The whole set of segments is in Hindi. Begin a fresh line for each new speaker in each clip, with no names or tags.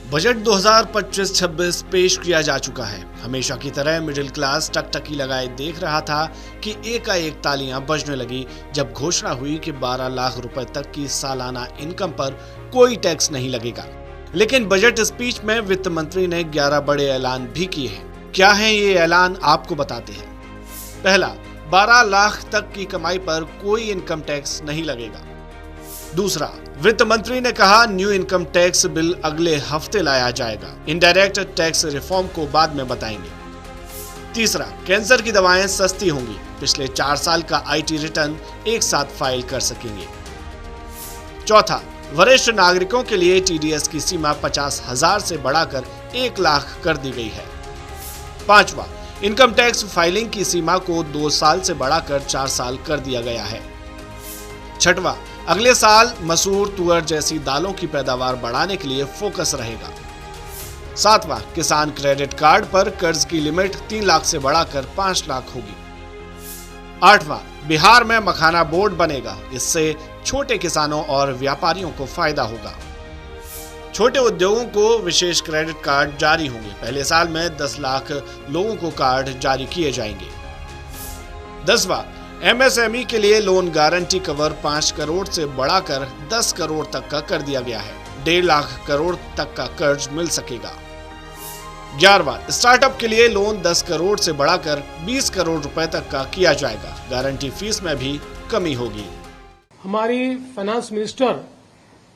बजट 2025-26 पेश किया जा चुका है। हमेशा की तरह मिडिल क्लास टकटकी लगाए देख रहा था कि एकाएक तालियां बजने लगी जब घोषणा हुई कि 12 लाख रुपए तक की सालाना इनकम पर कोई टैक्स नहीं लगेगा। लेकिन बजट स्पीच में वित्त मंत्री ने 11 बड़े ऐलान भी किए हैं। क्या है ये ऐलान, आपको बताते हैं। पहला, 12 लाख तक की कमाई पर कोई इनकम टैक्स नहीं लगेगा। दूसरा, वित्त मंत्री ने कहा न्यू इनकम टैक्स बिल अगले हफ्ते लाया जाएगा। इनडायरेक्ट टैक्स रिफॉर्म को बाद में बताएंगे। तीसरा, कैंसर की दवाएं सस्ती होंगी। पिछले 4 साल का आईटी रिटर्न एक साथ फाइल कर सकेंगे। चौथा, वरिष्ठ नागरिकों के लिए टीडीएस की सीमा 50,000 से बढ़ाकर 1 लाख कर दी गई है। पांचवा, इनकम टैक्स फाइलिंग की सीमा को 2 साल से बढ़ाकर 4 साल कर दिया गया है। छठवां, अगले साल मसूर, तुअर जैसी दालों की पैदावार बढ़ाने के लिए फोकस रहेगा। सातवां, किसान क्रेडिट कार्ड पर कर्ज की लिमिट 3 लाख से बढ़ाकर 5 लाख होगी। आठवां, बिहार में मखाना बोर्ड बनेगा। इससे छोटे किसानों और व्यापारियों को फायदा होगा। छोटे उद्योगों को विशेष क्रेडिट कार्ड जारी होंगे। पहले साल में 10 लाख लोगों को कार्ड जारी किए जाएंगे। 10वां, एमएसएमई के लिए लोन गारंटी कवर 5 करोड़ से बढ़ाकर 10 करोड़ तक का कर दिया गया है। 1.5 लाख करोड़ तक का कर्ज मिल सकेगा। 11वां, स्टार्टअप के लिए लोन 10 करोड़ से बढ़ाकर 20 करोड़ रुपए तक का किया जाएगा। गारंटी फीस में भी कमी होगी।
हमारी फाइनेंस मिनिस्टर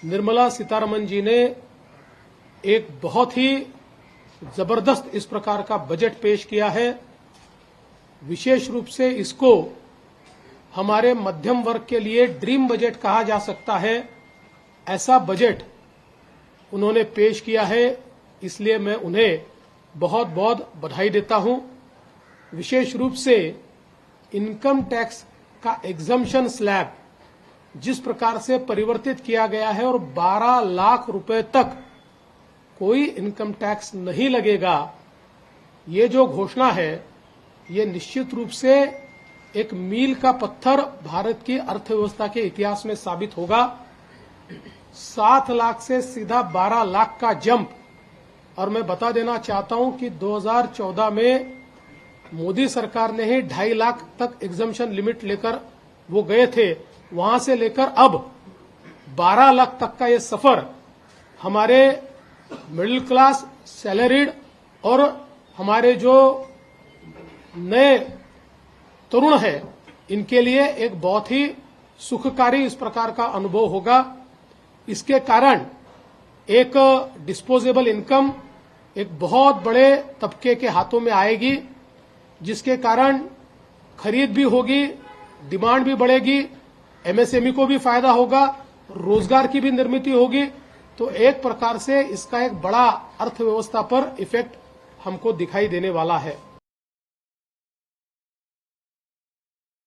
निर्मला सीतारमण जी ने एक बहुत ही जबरदस्त इस प्रकार का बजट पेश किया है। विशेष रूप से इसको हमारे मध्यम वर्ग के लिए ड्रीम बजट कहा जा सकता है। ऐसा बजट उन्होंने पेश किया है, इसलिए मैं उन्हें बहुत बहुत बधाई देता हूं। विशेष रूप से इनकम टैक्स का एग्जम्पशन स्लैब जिस प्रकार से परिवर्तित किया गया है और 12 लाख रुपए तक कोई इनकम टैक्स नहीं लगेगा, ये जो घोषणा है ये निश्चित रूप से एक मील का पत्थर भारत की अर्थव्यवस्था के इतिहास में साबित होगा। 7 लाख से सीधा 12 लाख का जंप। और मैं बता देना चाहता हूं कि 2014 में मोदी सरकार ने ही 2.5 लाख तक एग्जम्पशन लिमिट लेकर वो गए थे। वहां से लेकर अब 12 लाख तक का ये सफर हमारे मिडिल क्लास, सैलरीड और हमारे जो नए तरुण है, इनके लिए एक बहुत ही सुखकारी इस प्रकार का अनुभव होगा। इसके कारण एक डिस्पोजेबल इनकम एक बहुत बड़े तबके के हाथों में आएगी, जिसके कारण खरीद भी होगी, डिमांड भी बढ़ेगी, एमएसएमई को भी फायदा होगा, रोजगार की भी निर्मित होगी। तो एक प्रकार से इसका एक बड़ा अर्थव्यवस्था पर इफेक्ट हमको दिखाई देने वाला है।